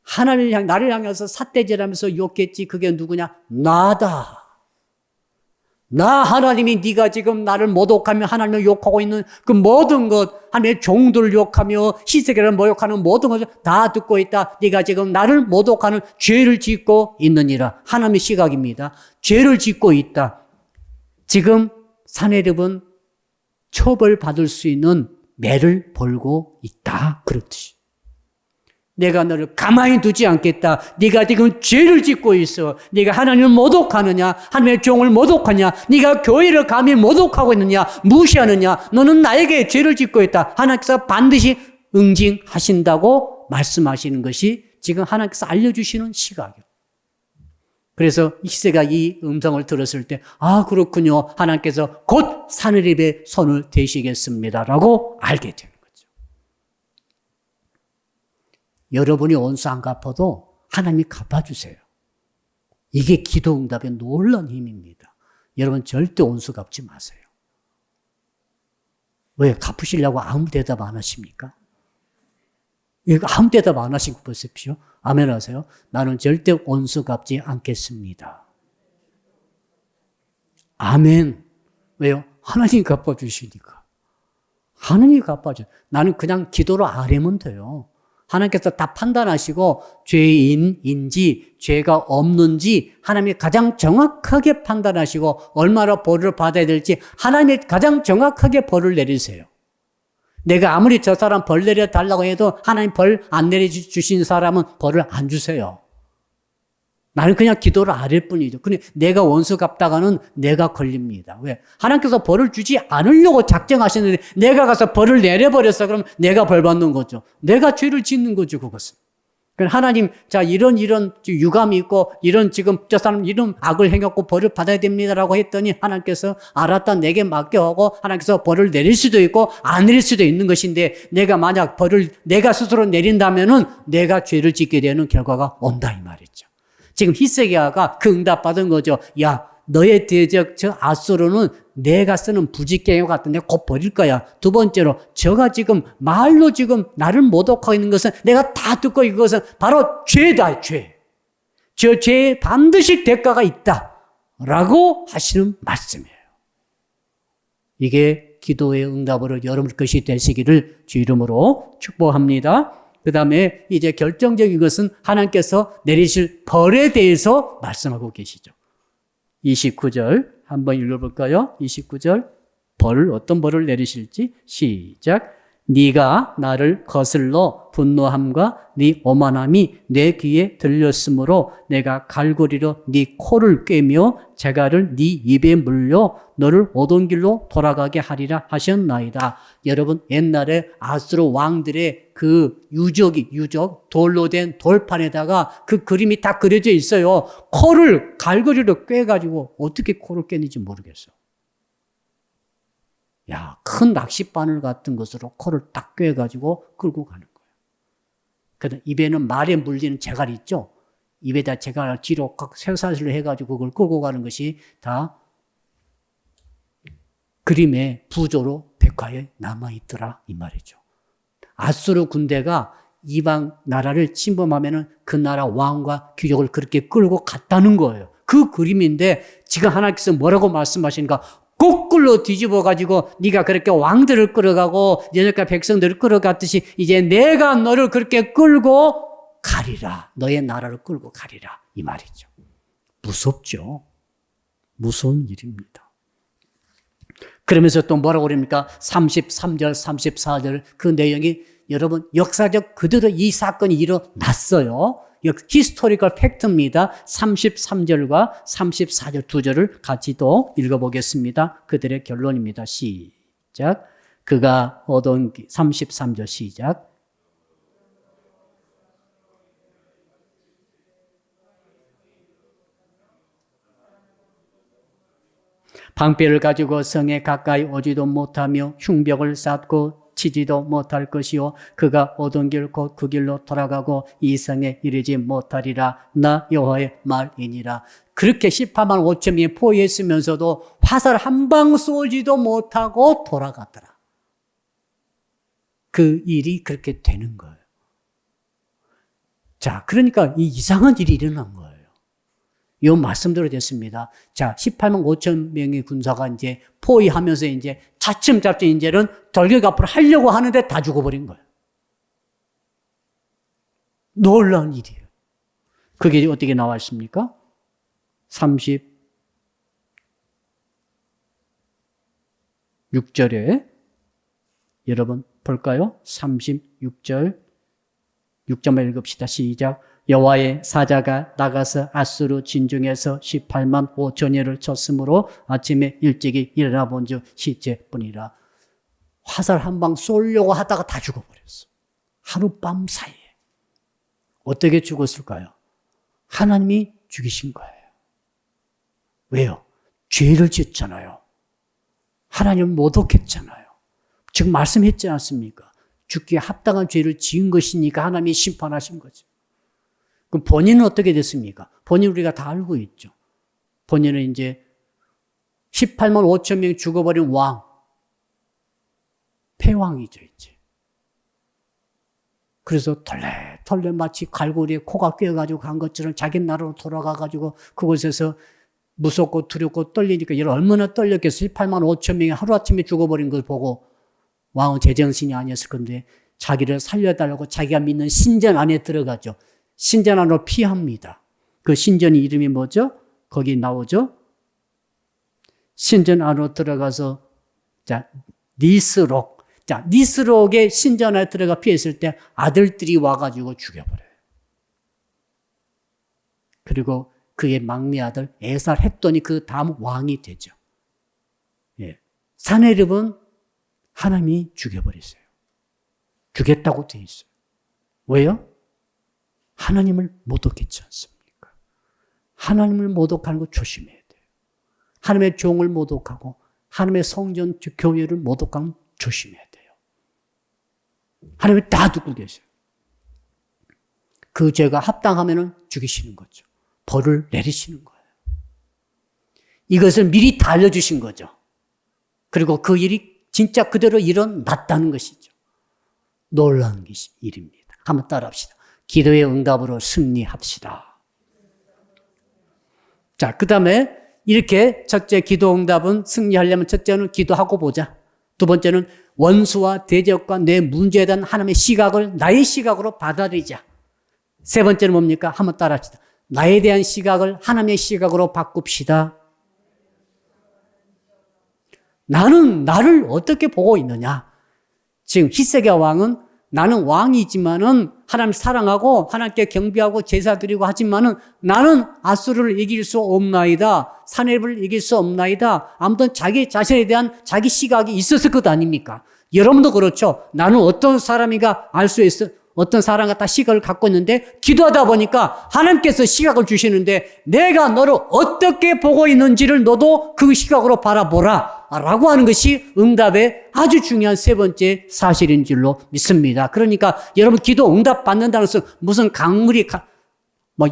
A: 하나님을 나를 향해서 삿대질하면서 욕했지. 그게 누구냐? 나다. 나 하나님이 네가 지금 나를 모독하며 하나님을 욕하고 있는 그 모든 것, 하나님의 종들을 욕하며 히스기야를 모욕하는 모든 것을 다 듣고 있다. 네가 지금 나를 모독하는 죄를 짓고 있느니라. 하나님의 시각입니다. 죄를 짓고 있다. 지금 사내립은 처벌받을 수 있는 매를 벌고 있다. 그렇듯이. 내가 너를 가만히 두지 않겠다. 네가 지금 죄를 짓고 있어. 네가 하나님을 모독하느냐? 하나님의 종을 모독하냐? 네가 교회를 감히 모독하고 있느냐? 무시하느냐? 너는 나에게 죄를 짓고 있다. 하나님께서 반드시 응징하신다고 말씀하시는 것이 지금 하나님께서 알려주시는 시각이에요. 그래서 히스기야가 이 음성을 들었을 때, 아, 그렇군요. 하나님께서 곧 사내립의 손을 대시겠습니다라고 알게 되는 거죠. 여러분이 원수 안 갚아도 하나님이 갚아주세요. 이게 기도 응답의 놀라운 힘입니다. 여러분 절대 원수 갚지 마세요. 왜? 갚으시려고 아무 대답 안 하십니까? 이거 아무 대답 안 하시고 보십시오. 아멘 하세요. 나는 절대 원수 갚지 않겠습니다. 아멘. 왜요? 하나님 갚아주시니까. 하나님이 갚아줘. 나는 그냥 기도로 아뢰면 돼요. 하나님께서 다 판단하시고 죄인인지 죄가 없는지 하나님이 가장 정확하게 판단하시고 얼마나 벌을 받아야 될지 하나님이 가장 정확하게 벌을 내리세요. 내가 아무리 저 사람 벌 내려달라고 해도 하나님 벌 안 내려주신 사람은 벌을 안 주세요. 나는 그냥 기도를 아랠 뿐이죠. 근데 내가 원수 갚다가는 내가 걸립니다. 왜? 하나님께서 벌을 주지 않으려고 작정하시는데 내가 가서 벌을 내려버렸어. 그럼 내가 벌 받는 거죠. 내가 죄를 짓는 거죠, 그것은. 그럼 하나님, 자, 이런 유감이 있고, 지금 저 사람 이런 악을 행했고 벌을 받아야 됩니다라고 했더니 하나님께서 알았다, 내게 맡겨하고 하나님께서 벌을 내릴 수도 있고, 안 내릴 수도 있는 것인데, 내가 만약 벌을 내가 스스로 내린다면은 내가 죄를 짓게 되는 결과가 온다, 이 말이죠. 지금 히스기야가 그 응답 받은 거죠. 야, 너의 대적 저 앗수르는 내가 쓰는 부직갱이 같은데 곧 버릴 거야. 두 번째로 저가 지금 말로 지금 나를 모독하고 있는 것은 내가 다 듣고 이것은 바로 죄다, 죄. 저 죄에 반드시 대가가 있다. 라고 하시는 말씀이에요. 이게 기도의 응답으로 여러분 것이 되시기를 주 이름으로 축복합니다. 그 다음에 이제 결정적인 것은 하나님께서 내리실 벌에 대해서 말씀하고 계시죠. 29절 한번 읽어볼까요? 29절 벌, 어떤 벌을 내리실지 시작. 네가 나를 거슬러 분노함과 네 오만함이 내 귀에 들렸으므로 내가 갈고리로 네 코를 꿰며 재갈을 네 입에 물려 너를 오던 길로 돌아가게 하리라 하셨나이다. 여러분 옛날에 아수르 왕들의 그 유적 돌로 된 돌판에다가 그 그림이 다 그려져 있어요. 코를 갈고리로 꿰가지고 어떻게 코를 꿰는지 모르겠어. 야, 큰 낚싯바늘 같은 것으로 코를 딱 꿰가지고 끌고 가는 거예요. 그다음 입에는 말에 물리는 재갈이 있죠. 입에다 재갈을 뒤로 쇠사슬로 해가지고 그걸 끌고 가는 것이 다 그림의 부조로 백화에 남아있더라 이 말이죠. 아수르 군대가 이방 나라를 침범하면은 그 나라 왕과 귀족을 그렇게 끌고 갔다는 거예요. 그 그림인데 지금 하나님께서 뭐라고 말씀하시는가? 거꾸로 뒤집어가지고 네가 그렇게 왕들을 끌어가고 여태까지 백성들을 끌어갔듯이 이제 내가 너를 그렇게 끌고 가리라. 너의 나라를 끌고 가리라. 이 말이죠. 무섭죠. 무서운 일입니다. 그러면서 또 뭐라고 그럽니까? 33절, 34절 그 내용이 여러분 역사적 그대로 이 사건이 일어났어요. 히스토리컬 팩트입니다. 33절과 34절 두 절을 같이 또 읽어보겠습니다. 그들의 결론입니다. 시작. 그가 얻은 33절 시작. 방패를 가지고 성에 가까이 오지도 못하며 흉벽을 쌓고 치지도 못할 것이요 그가 오던 길 곧 그 길로 돌아가고 이 성에 이르지 못하리라. 나 여호와의 말이니라. 그렇게 18만 5천 명이 포위했으면서도 화살 한 방 쏘지도 못하고 돌아갔더라. 그 일이 그렇게 되는 거예요. 자, 그러니까 이 이상한 일이 일어난 거예요. 이 말씀대로 됐습니다. 자, 18만 5천 명의 군사가 이제 포위하면서 이제 차츰차츰 이제는 돌격 앞으로 하려고 하는데 다 죽어버린 거예요. 놀라운 일이에요. 그게 어떻게 나와 있습니까? 36절에 여러분 볼까요? 36절 6절만 읽읍시다. 시작. 여호와의 사자가 나가서 아수르 진중에서 18만 5천여를 쳤으므로 아침에 일찍이 일어나 본즉 시체뿐이라. 화살 한 방 쏘려고 하다가 다 죽어버렸어. 하룻밤 사이에. 어떻게 죽었을까요? 하나님이 죽이신 거예요. 왜요? 죄를 지었잖아요. 하나님을 모독했잖아요. 지금 말씀했지 않습니까? 죽기에 합당한 죄를 지은 것이니까 하나님이 심판하신 거죠. 그럼 본인은 어떻게 됐습니까? 본인 우리가 다 알고 있죠. 본인은 이제 18만 5천 명이 죽어버린 왕, 패왕이죠, 이제. 그래서 털레 마치 갈고리에 코가 꿰어가지고 간 것처럼 자기 나라로 돌아가가지고 그곳에서 무섭고 두렵고 떨리니까 얼마나 떨렸겠어요. 18만 5천 명이 하루아침에 죽어버린 걸 보고 왕은 제정신이 아니었을 건데 자기를 살려달라고 자기가 믿는 신전 안에 들어가죠. 신전 안으로 피합니다. 그 신전의 이름이 뭐죠? 거기 나오죠? 신전 안으로 들어가서, 자, 니스록. 자, 니스록의 신전 안에 들어가 피했을 때 아들들이 와가지고 죽여버려요. 그리고 그의 막내 아들 에살 했더니 그 다음 왕이 되죠. 예. 사네립은 하나님이 죽여버렸어요. 죽였다고 되어 있어요. 왜요? 하나님을 모독했지 않습니까? 하나님을 모독하는 거 조심해야 돼요. 하나님의 종을 모독하고 하나님의 성전 교회를 모독하면 조심해야 돼요. 하나님이 다 듣고 계세요. 그 죄가 합당하면 죽이시는 거죠. 벌을 내리시는 거예요. 이것을 미리 다 알려주신 거죠. 그리고 그 일이 진짜 그대로 일어났다는 것이죠. 놀라운 일입니다. 한번 따라합시다. 기도의 응답으로 승리합시다. 자, 그 다음에 이렇게 첫째 기도 응답은 승리하려면 첫째는 기도하고 보자. 두 번째는 원수와 대적과 내 문제에 대한 하나님의 시각을 나의 시각으로 받아들이자. 세 번째는 뭡니까? 한번 따라합시다. 나에 대한 시각을 하나님의 시각으로 바꿉시다. 나는 나를 어떻게 보고 있느냐? 지금 히스기야 왕은 나는 왕이지만은 하나님 사랑하고 하나님께 경배하고 제사 드리고 하지만은 나는 아수르를 이길 수 없나이다. 사내립을 이길 수 없나이다. 아무튼 자기 자신에 대한 자기 시각이 있었을 것 아닙니까? 여러분도 그렇죠. 나는 어떤 사람인가 알 수 있어. 어떤 사람과 다 시각을 갖고 있는데 기도하다 보니까 하나님께서 시각을 주시는데 내가 너를 어떻게 보고 있는지를 너도 그 시각으로 바라보라 라고 하는 것이 응답의 아주 중요한 세 번째 사실인 줄로 믿습니다. 그러니까 여러분 기도 응답 받는다는 것은 무슨 강물이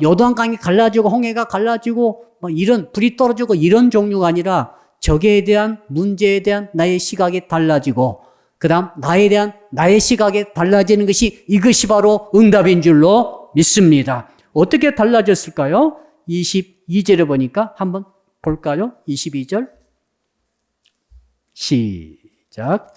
A: 요단강이 갈라지고 홍해가 갈라지고 이런 불이 떨어지고 이런 종류가 아니라 적에 대한 문제에 대한 나의 시각이 달라지고 그 다음 나에 대한 나의 시각이 달라지는 것이 이것이 바로 응답인 줄로 믿습니다. 어떻게 달라졌을까요? 22절에 보니까 한번 볼까요? 22절 시작.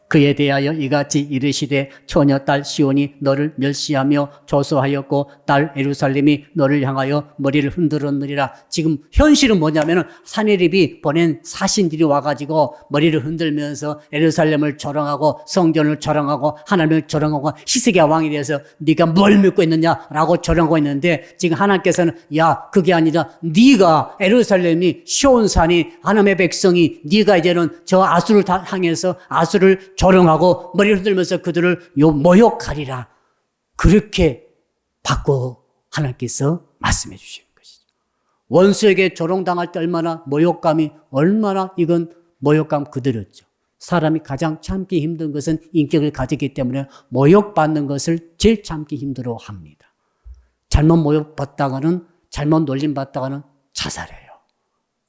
A: 그에 대하여 이같이 이르시되 처녀딸 시온이 너를 멸시하며 조소하였고 딸 예루살렘이 너를 향하여 머리를 흔들었느니라. 지금 현실은 뭐냐면은 사내립이 보낸 사신들이 와가지고 머리를 흔들면서 예루살렘을 조롱하고 성전을 조롱하고 하나님을 조롱하고 히스기야 왕에 대해서 네가 뭘 믿고 있느냐라고 조롱하고 있는데 지금 하나님께서는 야 그게 아니라 네가 예루살렘이 시온산이 하나님의 백성이 네가 이제는 저 아수를 향해서 아수를 조롱하고 머리를 흔들면서 그들을 모욕하리라. 그렇게 바꿔 하나님께서 말씀해 주시는 것이죠. 원수에게 조롱당할 때 얼마나 이건 모욕감 그대로죠. 사람이 가장 참기 힘든 것은 인격을 가지기 때문에 모욕받는 것을 제일 참기 힘들어 합니다. 잘못 모욕받다가는 잘못 놀림받다가는 자살해요.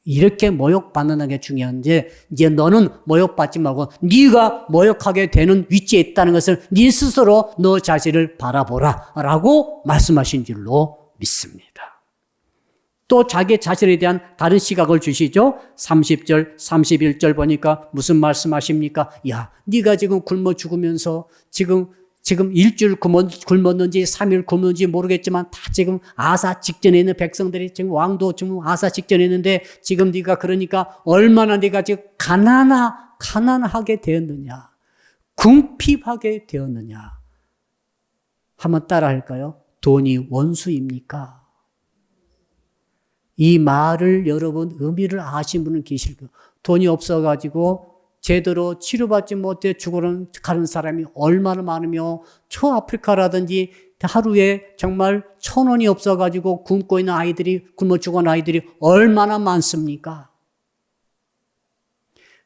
A: 이렇게 모욕받는 게 중요한데 이제 너는 모욕받지 말고 네가 모욕하게 되는 위치에 있다는 것을 네 스스로 너 자신을 바라보라 라고 말씀하신 줄로 믿습니다. 또 자기 자신에 대한 다른 시각을 주시죠. 30절 31절 보니까 무슨 말씀하십니까? 야 네가 지금 굶어 죽으면서 지금 일주일 굶었는지 3일 굶었는지 모르겠지만 다 지금 아사 직전에 있는 백성들이 지금 왕도 지금 아사 직전에 있는데 지금 네가 그러니까 얼마나 네가 지금 가난하게 되었느냐. 궁핍하게 되었느냐. 한번 따라 할까요? 돈이 원수입니까? 이 말을 여러분 의미를 아신 분은 계실 거예요. 돈이 없어가지고 제대로 치료받지 못해 죽어가는 사람이 얼마나 많으며 초아프리카라든지 하루에 정말 1,000원이 없어가지고 굶고 있는 아이들이 굶어 죽은 아이들이 얼마나 많습니까?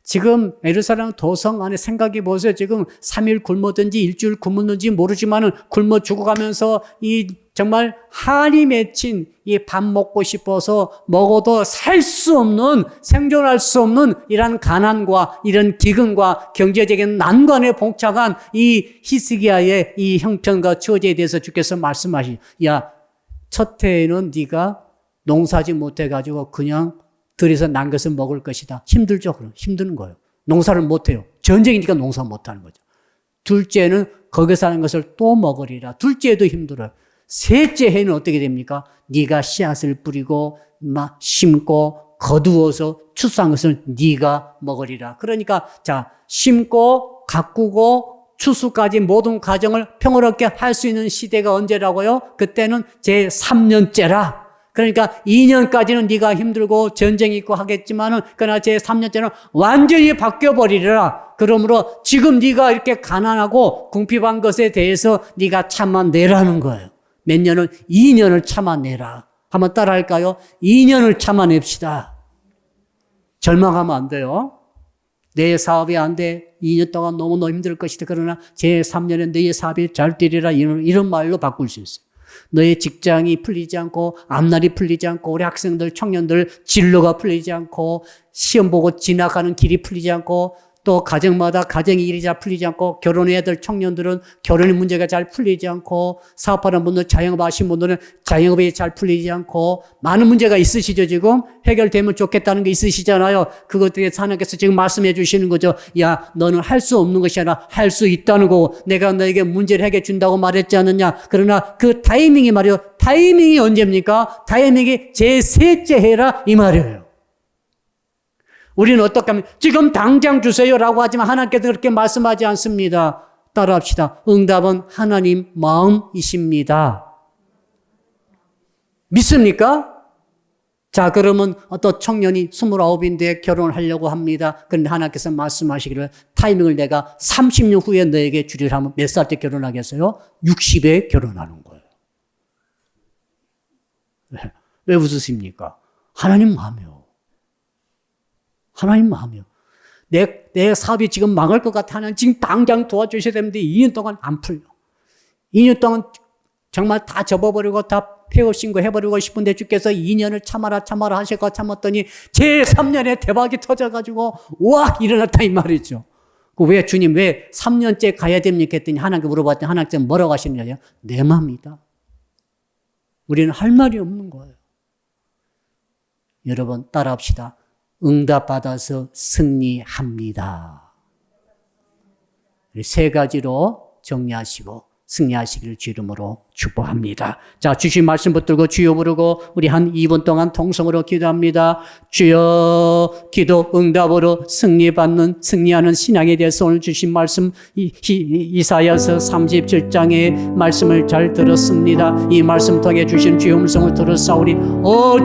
A: 지금 예루살렘 도성 안에 생각해 보세요. 지금 3일 굶었든지 일주일 굶었는지 모르지만은 굶어 죽어가면서 이 정말 한이 맺힌 이 밥 먹고 싶어서 먹어도 살 수 없는 생존할 수 없는 이런 가난과 이런 기근과 경제적인 난관에 봉착한 이 히스기야의 이 형편과 처지에 대해서 주께서 말씀하시. 야, 첫 해에는 네가 농사지 못해가지고 그냥 들에서 난 것을 먹을 것이다. 힘들죠? 그럼 힘든 거예요. 농사를 못해요. 전쟁이니까 농사 못하는 거죠. 둘째는 거기 사는 것을 또 먹으리라. 둘째도 힘들어요. 셋째 해는 어떻게 됩니까? 네가 씨앗을 뿌리고 심고 거두어서 추수한 것을 네가 먹으리라. 그러니까 자 심고 가꾸고 추수까지 모든 과정을 평화롭게 할 수 있는 시대가 언제라고요? 그때는 제3년째라. 그러니까 2년까지는 네가 힘들고 전쟁이 있고 하겠지만은 그러나 제3년째는 완전히 바뀌어버리리라. 그러므로 지금 네가 이렇게 가난하고 궁핍한 것에 대해서 네가 참아내라는 거예요. 몇 년을? 2년을 참아내라. 한번 따라 할까요? 2년을 참아냅시다. 절망하면 안 돼요. 내 사업이 안 돼. 2년 동안 너무너무 힘들 것이다. 그러나 제3년에 내 사업이 잘 되리라. 이런 말로 바꿀 수 있어요. 너의 직장이 풀리지 않고 앞날이 풀리지 않고 우리 학생들 청년들 진로가 풀리지 않고 시험 보고 지나가는 길이 풀리지 않고 또 가정마다 가정의 일이 잘 풀리지 않고 결혼해야 될 청년들은 결혼의 문제가 잘 풀리지 않고 사업하는 분들 자영업 하신 분들은 자영업이 잘 풀리지 않고 많은 문제가 있으시죠. 지금 해결되면 좋겠다는 게 있으시잖아요. 그것 때문에 하나님께서 지금 말씀해 주시는 거죠. 야, 너는 할 수 없는 것이 아니라 할 수 있다는 거고 내가 너에게 문제를 해결해 준다고 말했지 않느냐. 그러나 그 타이밍이 말이요. 타이밍이 언제입니까? 타이밍이 제3째 해라 이 말이에요. 우리는 어떻게 하면 지금 당장 주세요라고 하지만 하나님께서 그렇게 말씀하지 않습니다. 따라합시다. 응답은 하나님 마음이십니다. 믿습니까? 자, 그러면 어떤 청년이 29인데 결혼을 하려고 합니다. 그런데 하나님께서 말씀하시기를 타이밍을 내가 30년 후에 너에게 주리라 하면 몇 살 때 결혼하겠어요? 60에 결혼하는 거예요. 왜 웃으십니까? 하나님 마음이요. 하나님 마음이요. 내 사업이 지금 망할 것 같아. 하나님 지금 당장 도와주셔야 되는데 2년 동안 안 풀려. 2년 동안 정말 다 접어버리고 다 폐업 신고해버리고 싶은데 주께서 2년을 참아라 하시고 참았더니 제3년에 대박이 터져가지고 와 일어났다 이 말이죠. 왜 주님 왜 3년째 가야 됩니까 했더니 하나님께 물어봤더니 하나님께서 뭐라고 하시느냐. 내 마음이다. 우리는 할 말이 없는 거예요. 여러분 따라합시다. 응답받아서 승리합니다. 세 가지로 정리하시고 승리하시기를 주 이름으로 축복합니다. 자, 주신 말씀 붙들고 주여 부르고 우리 한 2분 동안 통성으로 기도합니다. 주여 기도 응답으로 승리하는 신앙에 대해서 오늘 주신 말씀 이사야서 37장의 말씀을 잘 들었습니다. 이 말씀 통해 주신 주의 음성을 들었사오니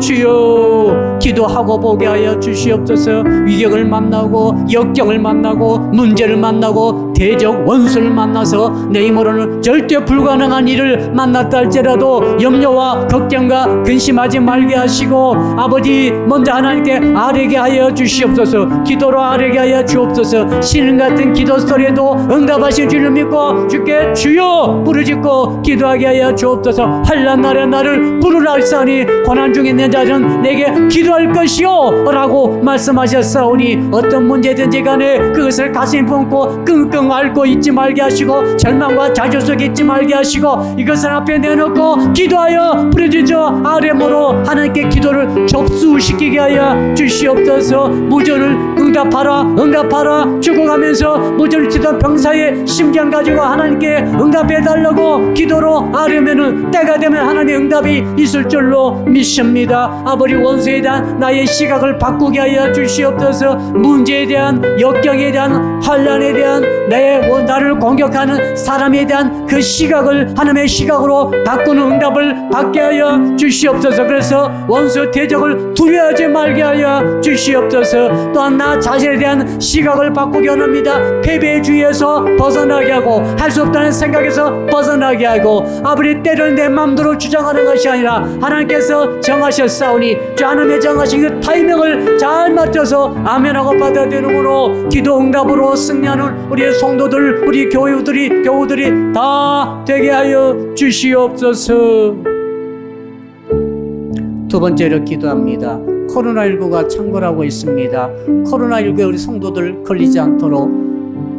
A: 주여 기도하고 보게 하여 주시옵소서. 위경을 만나고 역경을 만나고 문제를 만나고 대적 원수를 만나서 내 힘으로는 절대 불가능한 일을 만났다 할지라도 염려와 걱정과 근심하지 말게 하시고 아버지 먼저 하나님께 아뢰게 하여 주시옵소서. 기도로 아뢰게 하여 주옵소서. 신음 같은 기도 소리에도 응답하신 줄을 믿고 주께 주여 부르짖고 기도하게 하여 주옵소서. 환난 날에 나를 부르라 할사오니 고난 중에 있는 자는 내게 기도할 것이요 라고 말씀하셨사오니 어떤 문제든지 간에 그것을 가슴에 품고 끙끙 앓고 있지 말게 하시고 절망과 좌절 속에 있지 말게 하시고 이것을 앞에 내놓고 기도하여 부르짖어 아뢰므로 하나님께 기도를 접수시키게 하여 주시옵소서. 무전을 응답하라 죽어가면서 무전을 치던 병사의 심정 가지고 하나님께 응답해달라고 기도로 아뢰면은 때가 되면 하나님의 응답이 있을 줄로 믿습니다. 아버지 원수에 대한 나의 시각을 바꾸게 하여 주시옵소서. 문제에 대한 역경에 대한 환난에 대한 나를 공격하는 사람에 대한 그 시각을 하나님의 시각으로 바꾸는 응답을 받게 하여 주시옵소서. 그래서 원수 대적을 두려워하지 말게 하여 주시옵소서. 또한 나 자신에 대한 시각을 바꾸게 원합니다. 패배의 주의에서 벗어나게 하고 할 수 없다는 생각에서 벗어나게 하고 아버지 때로는 내 마음대로 주장하는 것이 아니라 하나님께서 정하셨사오니 주 하나님의 정하신 그 타이밍을 잘 맞춰서 아멘하고 받아들이므로 기도 응답으로 승리하는 우리의 성도들 우리 교우들이 다 되게 하여 주시옵소서. 두 번째로 기도합니다. 코로나19가 창궐하고 있습니다. 코로나19에 우리 성도들 걸리지 않도록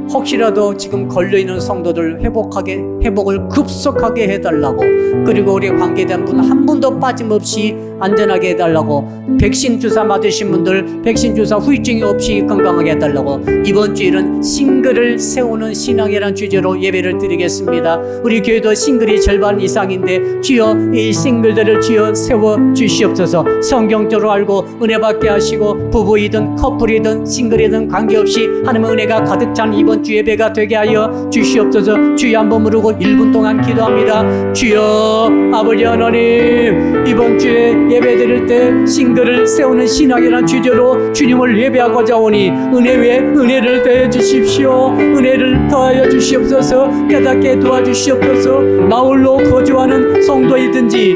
A: 혹시라도 지금 걸려있는 성도들 회복을 급속하게 해달라고 그리고 우리 관계된 분 한 분도 빠짐없이 안전하게 해달라고 백신 주사 맞으신 분들 백신 주사 후유증이 없이 건강하게 해달라고 이번 주일은 싱글을 세우는 신앙이라는 주제로 예배를 드리겠습니다. 우리 교회도 싱글이 절반 이상인데 주여 이 싱글들을 주여 세워주시옵소서. 성경적으로 알고 은혜 받게 하시고 부부이든 커플이든 싱글이든 관계없이 하나님의 은혜가 가득 찬 이번 주 예배가 되게 하여 주시옵소서. 주여 한번 부르고 1분 동안 기도합니다. 주여 아버지 하나님 이번 주에 예배 드릴 때 싱글을 세우는 신앙이라는 주제로 주님을 예배하고자 오니 은혜 위에 은혜를 더해 주십시오. 은혜를 더하여 주시옵소서. 깨닫게 도와주시옵소서. 나홀로 거주하는 성도이든지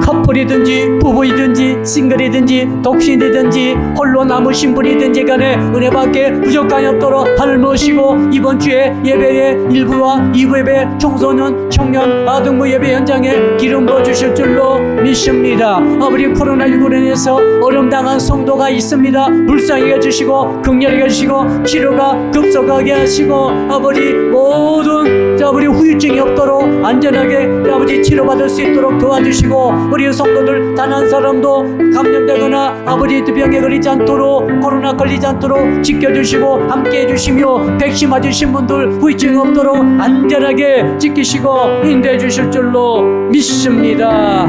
A: 커플이든지 부부이든지 싱글이든지 독신이든지 홀로 남으신 분이든지 간에 은혜밖에 부족함이 없도록 하늘 모시고 이번 주에 예배의 1부와 2부 예배 청소년 청년 아동부 예배 현장에 기름 부어주실 줄로 믿습니다. 아버지 코로나19로 인해서 어려움당한 성도가 있습니다. 불쌍히 해주시고 긍휼히 해주시고 치료가 급속하게 하시고 아버지 모든 아버지 후유증이 없도록 안전하게 아버지 치료받을 수 있도록 도와주시고 우리 성도들 단 한 사람도 감염되거나 아버지 병에 걸리지 않도록 코로나 걸리지 않도록 지켜주시고 함께 해주시며 백신 맞으신 분들 후유증 없도록 안전하게 지키시고 인도해 주실 줄로 믿습니다.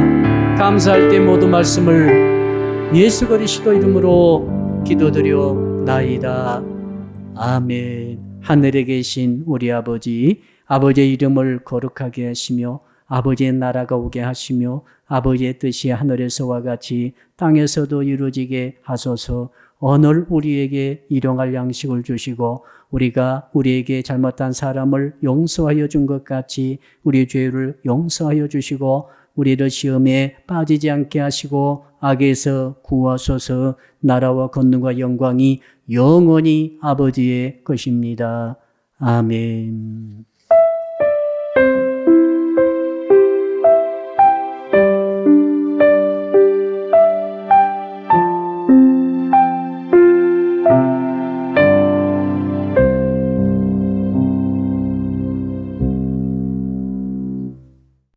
A: 감사할 때 모든 말씀을 예수 그리스도 이름으로 기도드려 나이다. 아멘. 하늘에 계신 우리 아버지, 아버지의 이름을 거룩하게 하시며 아버지의 나라가 오게 하시며 아버지의 뜻이 하늘에서와 같이 땅에서도 이루어지게 하소서. 오늘 우리에게 일용할 양식을 주시고 우리가 우리에게 잘못한 사람을 용서하여 준 것 같이 우리 죄를 용서하여 주시고 우리를 시험에 빠지지 않게 하시고 악에서 구하소서. 나라와 권능과 영광이 영원히 아버지의 것입니다. 아멘.